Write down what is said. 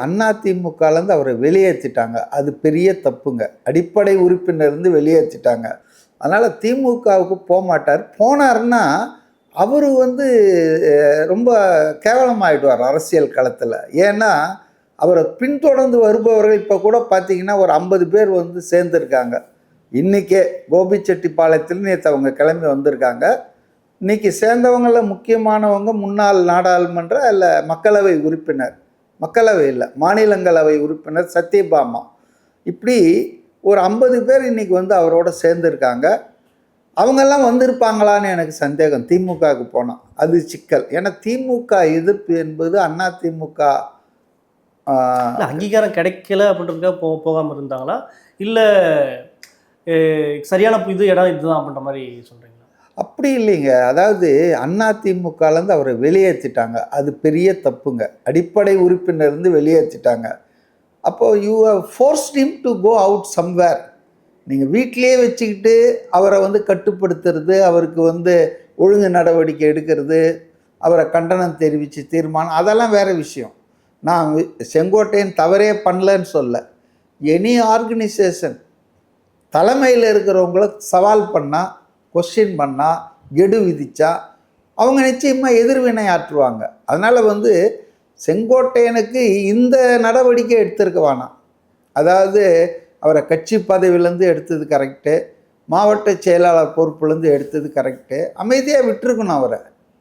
அதிமுகலேருந்து அவரை வெளியேற்றிட்டாங்க. அது பெரிய தப்புங்க. அடிப்படை உறுப்பினர்லேருந்து வெளியேற்றிட்டாங்க. அதனால் திமுகவுக்கு போகமாட்டார். போனார்னா அவர் வந்து ரொம்ப கேவலமாயிடுவார் அரசியல் களத்தில். ஏன்னா அவரை பின்தொடர்ந்து வருபவர்கள் இப்போ கூட பார்த்தீங்கன்னா ஒரு 50 பேர் வந்து சேர்ந்துருக்காங்க. இன்றைக்கே கோபிச்செட்டிப்பாளையத்தில் நேற்று அவங்க கிளம்பி வந்திருக்காங்க. இன்றைக்கி சேர்ந்தவங்களில் முக்கியமானவங்க முன்னாள் நாடாளுமன்ற இல்லை மக்களவை உறுப்பினர், மக்களவை இல்லை மாநிலங்களவை உறுப்பினர் சத்யபாமா. இப்படி ஒரு 50 பேர் இன்றைக்கி வந்து அவரோட சேர்ந்துருக்காங்க. அவங்கெல்லாம் வந்திருப்பாங்களான்னு எனக்கு சந்தேகம். திமுகவுக்கு போனால் அது சிக்கல். ஏன்னா திமுக எதிர்ப்பு என்பது அதிமுக அங்கீகாரம் கிடைக்கல அப்படின்றதுக்காக போகாமல் இருந்தாங்களா, இல்லை சரியான இது இடம் இதுதான் அப்படின்ற மாதிரி சொல்கிறீங்களா? அப்படி இல்லைங்க. அதாவது அதிமுகலேருந்து அவரை வெளியேற்றிட்டாங்க. அது பெரிய தப்புங்க. அடிப்படை உறுப்பினர்லேருந்து வெளியேற்றிட்டாங்க. அப்போது you have forced him to go out somewhere. நீங்கள் வீட்டிலேயே வச்சுக்கிட்டு அவரை வந்து கட்டுப்படுத்துறது, அவருக்கு வந்து ஒழுங்கு நடவடிக்கை எடுக்கிறது, அவரை கண்டனம் தெரிவித்து தீர்மானம், அதெல்லாம் வேறு விஷயம். நான் செங்கோட்டையன் தவறே பண்ணலன்னு சொல்ல. எனி ஆர்கனைசேஷன் தலைமையில் இருக்கிறவங்கள சவால் பண்ணால், கொஸ்டின் பண்ணால், கெடு விதித்தா அவங்க நிச்சயமாக எதிர்வினை ஆற்றுவாங்க. அதனால் வந்து செங்கோட்டையனுக்கு இந்த நடவடிக்கை எடுத்திருக்க வேணாம். அதாவது அவரை கட்சி பதவியிலேருந்து எடுத்தது கரெக்டு, மாவட்ட செயலாளர் பொறுப்புலேருந்து எடுத்தது கரெக்டு, அமைதியாக விட்டுருக்கணும் அவரை.